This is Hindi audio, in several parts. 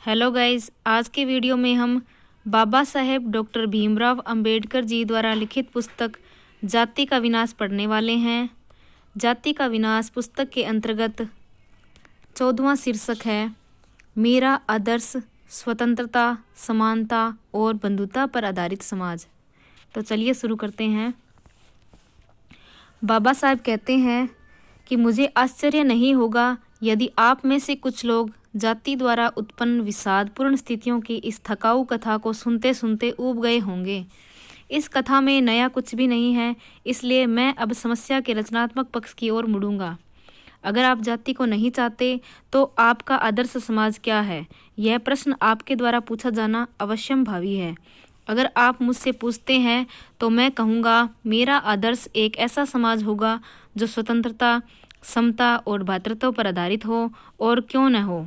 हेलो गाइस, आज के वीडियो में हम बाबा साहेब डॉक्टर भीमराव अंबेडकर जी द्वारा लिखित पुस्तक जाति का विनाश पढ़ने वाले हैं। जाति का विनाश पुस्तक के अंतर्गत 14वां शीर्षक है मेरा आदर्श स्वतंत्रता, समानता और बंधुता पर आधारित समाज। तो चलिए शुरू करते हैं। बाबा साहेब कहते हैं कि मुझे आश्चर्य नहीं होगा यदि आप में से कुछ लोग जाति द्वारा उत्पन्न विषादपूर्ण स्थितियों की इस थकाऊ कथा को सुनते सुनते ऊब गए होंगे। इस कथा में नया कुछ भी नहीं है, इसलिए मैं अब समस्या के रचनात्मक पक्ष की ओर मुड़ूंगा। अगर आप जाति को नहीं चाहते तो आपका आदर्श समाज क्या है? यह प्रश्न आपके द्वारा पूछा जाना अवश्यम भावी है। अगर आप मुझसे पूछते हैं तो मैं कहूँगा मेरा आदर्श एक ऐसा समाज होगा जो स्वतंत्रता, समता और भ्रातृत्व पर आधारित हो। और क्यों न हो,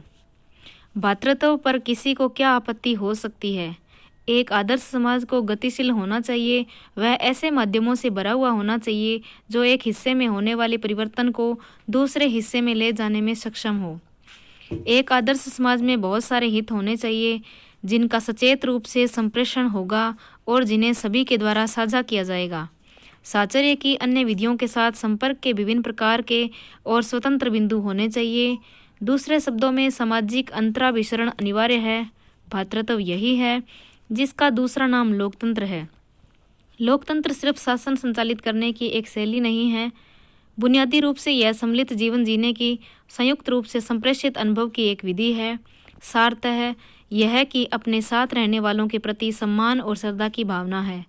भ्रातृत्व पर किसी को क्या आपत्ति हो सकती है। एक आदर्श समाज को गतिशील होना चाहिए। वह ऐसे माध्यमों से भरा हुआ होना चाहिए जो एक हिस्से में होने वाले परिवर्तन को दूसरे हिस्से में ले जाने में सक्षम हो। एक आदर्श समाज में बहुत सारे हित होने चाहिए जिनका सचेत रूप से संप्रेषण होगा और जिन्हें सभी के द्वारा साझा किया जाएगा। साहचर्य की अन्य विधियों के साथ संपर्क के विभिन्न प्रकार के और स्वतंत्र बिंदु होने चाहिए। दूसरे शब्दों में सामाजिक अंतराभिसरण अनिवार्य है। भ्रातृत्व यही है जिसका दूसरा नाम लोकतंत्र है। लोकतंत्र सिर्फ शासन संचालित करने की एक शैली नहीं है, बुनियादी रूप से यह सम्मिलित जीवन जीने की संयुक्त रूप से संप्रेषित अनुभव की एक विधि है। सारतः यह है कि अपने साथ रहने वालों के प्रति सम्मान और श्रद्धा की भावना है।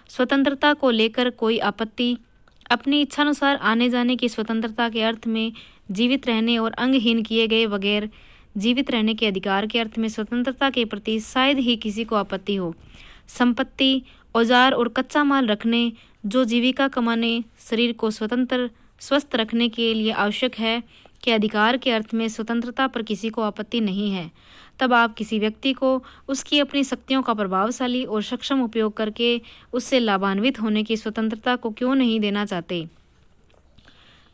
स्वतंत्रता को लेकर कोई आपत्ति, अपनी इच्छानुसार आने जाने की स्वतंत्रता के अर्थ में जीवित रहने और अंगहीन किए गए बगैर जीवित रहने के अधिकार के अर्थ में स्वतंत्रता के प्रति शायद ही किसी को आपत्ति हो। संपत्ति, औजार और कच्चा माल रखने, जो जीविका कमाने, शरीर को स्वतंत्र स्वस्थ रखने के लिए आवश्यक है के अधिकार के अर्थ में स्वतंत्रता पर किसी को आपत्ति नहीं है। तब आप किसी व्यक्ति को उसकी अपनी शक्तियों का प्रभावशाली और सक्षम उपयोग करके उससे लाभान्वित होने की स्वतंत्रता को क्यों नहीं देना चाहते।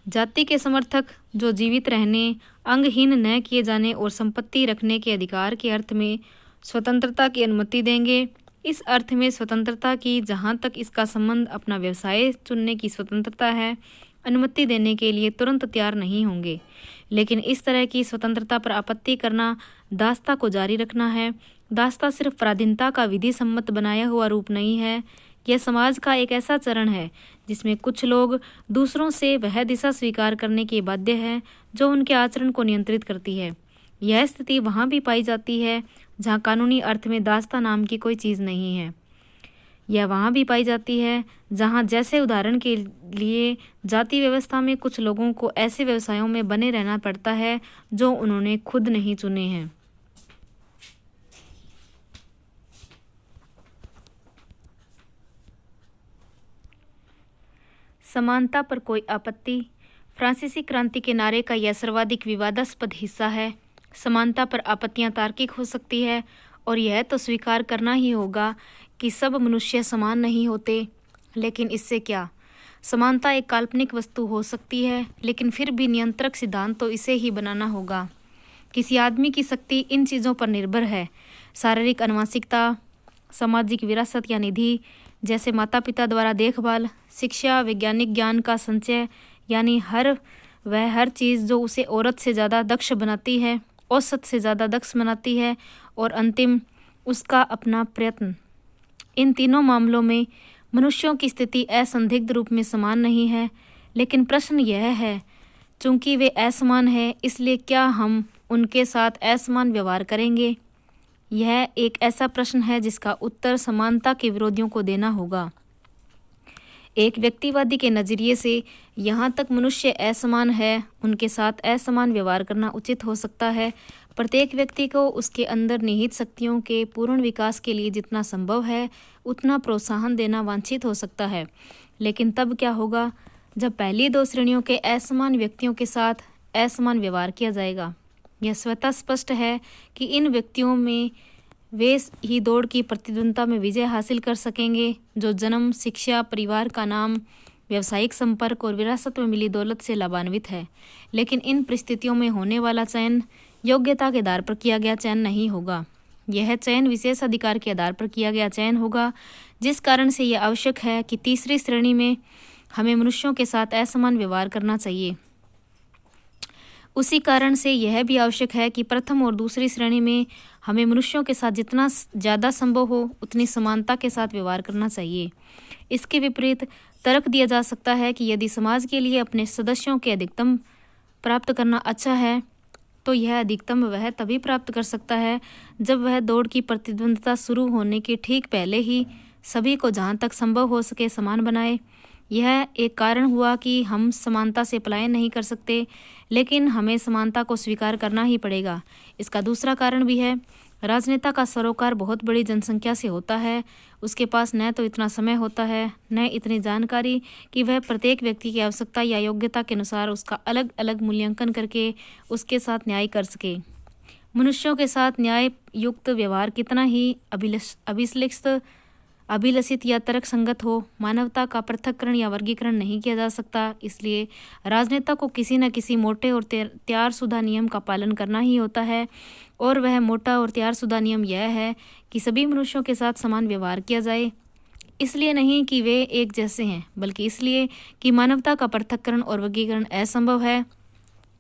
जाति के समर्थक जो जीवित रहने, अंगहीन न किए जाने और संपत्ति रखने के अधिकार के अर्थ में स्वतंत्रता की अनुमति देंगे। इस अर्थ में स्वतंत्रता की, जहाँ तक इसका संबंध अपना व्यवसाय चुनने की स्वतंत्रता है, अनुमति देने के लिए तुरंत तैयार नहीं होंगे। लेकिन इस तरह की स्वतंत्रता पर आपत्ति करना दास्ता को जारी रखना है। दास्ता सिर्फ पराधीनता का विधि सम्मत बनाया हुआ रूप नहीं है, यह समाज का एक ऐसा चरण है जिसमें कुछ लोग दूसरों से वह दिशा स्वीकार करने के बाध्य है जो उनके आचरण को नियंत्रित करती है। यह स्थिति वहाँ भी पाई जाती है जहाँ कानूनी अर्थ में दास्ता नाम की कोई चीज़ नहीं है। यह वहाँ भी पाई जाती है जहाँ, जैसे उदाहरण के लिए, जाति व्यवस्था में कुछ लोगों को ऐसे व्यवसायों में बने रहना पड़ता है जो उन्होंने खुद नहीं चुने हैं। समानता पर कोई आपत्ति। फ्रांसीसी क्रांति के नारे का यह सर्वाधिक विवादास्पद हिस्सा है। समानता पर आपत्तियां तार्किक हो सकती है और यह तो स्वीकार करना ही होगा कि सब मनुष्य समान नहीं होते। लेकिन इससे क्या? समानता एक काल्पनिक वस्तु हो सकती है, लेकिन फिर भी नियंत्रक सिद्धांत तो इसे ही बनाना होगा। किसी आदमी की शक्ति इन चीज़ों पर निर्भर है: शारीरिक आनुवंशिकता, सामाजिक विरासत या निधि जैसे माता पिता द्वारा देखभाल, शिक्षा, वैज्ञानिक ज्ञान का संचय, यानी हर चीज़ जो उसे औरत से ज़्यादा दक्ष बनाती है, औसत से ज़्यादा दक्ष बनाती है, और अंतिम उसका अपना प्रयत्न। इन तीनों मामलों में मनुष्यों की स्थिति असंदिग्ध रूप में समान नहीं है। लेकिन प्रश्न यह है, चूंकि वे असमान हैं, इसलिए क्या हम उनके साथ असमान व्यवहार करेंगे? यह एक ऐसा प्रश्न है जिसका उत्तर समानता के विरोधियों को देना होगा। एक व्यक्तिवादी के नज़रिए से यहाँ तक मनुष्य असमान है, उनके साथ असमान व्यवहार करना उचित हो सकता है। प्रत्येक व्यक्ति को उसके अंदर निहित शक्तियों के पूर्ण विकास के लिए जितना संभव है उतना प्रोत्साहन देना वांछित हो सकता है। लेकिन तब क्या होगा जब पहली दो श्रेणियों के असमान व्यक्तियों के साथ असमान व्यवहार किया जाएगा? यह स्वतः स्पष्ट है कि इन व्यक्तियों में वे ही दौड़ की प्रतिद्वंद्विता में विजय हासिल कर सकेंगे जो जन्म, शिक्षा, परिवार का नाम, व्यावसायिक संपर्क और विरासत में मिली दौलत से लाभान्वित है। लेकिन इन परिस्थितियों में होने वाला चयन योग्यता के आधार पर किया गया चयन नहीं होगा। यह चयन विशेष अधिकार के आधार पर किया गया चयन होगा, जिस कारण से यह आवश्यक है कि तीसरी श्रेणी में हमें मनुष्यों के साथ असमान व्यवहार करना चाहिए। उसी कारण से यह भी आवश्यक है कि प्रथम और दूसरी श्रेणी में हमें मनुष्यों के साथ जितना ज़्यादा संभव हो उतनी समानता के साथ व्यवहार करना चाहिए। इसके विपरीत तर्क दिया जा सकता है कि यदि समाज के लिए अपने सदस्यों के अधिकतम प्राप्त करना अच्छा है, तो यह अधिकतम वह तभी प्राप्त कर सकता है जब वह दौड़ की प्रतिद्वंद्विता शुरू होने के ठीक पहले ही सभी को जहाँ तक संभव हो सके समान बनाए। यह एक कारण हुआ कि हम समानता से पलायन नहीं कर सकते, लेकिन हमें समानता को स्वीकार करना ही पड़ेगा। इसका दूसरा कारण भी है। राजनेता का सरोकार बहुत बड़ी जनसंख्या से होता है। उसके पास न तो इतना समय होता है, न इतनी जानकारी कि वह प्रत्येक व्यक्ति की आवश्यकता या योग्यता के अनुसार उसका अलग अलग मूल्यांकन करके उसके साथ न्याय कर सके। मनुष्यों के साथ न्याय युक्त व्यवहार कितना ही अभिलषित या तर्क संगत हो, मानवता का पृथक्करण या वर्गीकरण नहीं किया जा सकता। इसलिए राजनेता को किसी न किसी मोटे और तैयारशुदा नियम का पालन करना ही होता है, और वह मोटा और तैयारशुदा नियम यह है कि सभी मनुष्यों के साथ समान व्यवहार किया जाए। इसलिए नहीं कि वे एक जैसे हैं, बल्कि इसलिए कि मानवता का पृथक्करण और वर्गीकरण असंभव है।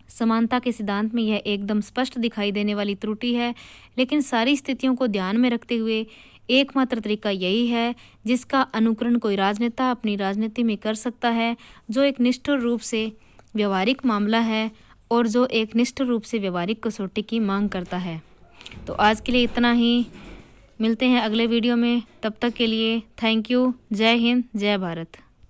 समानता के सिद्धांत में यह एकदम स्पष्ट दिखाई देने वाली त्रुटि है, लेकिन सारी स्थितियों को ध्यान में रखते हुए एकमात्र तरीका यही है जिसका अनुकरण कोई राजनेता अपनी राजनीति में कर सकता है, जो एक निष्ठुर रूप से व्यवहारिक मामला है और जो एक निष्ठुर रूप से व्यवहारिक कसौटी की मांग करता है। तो आज के लिए इतना ही, मिलते हैं अगले वीडियो में। तब तक के लिए थैंक यू। जय हिंद, जय भारत।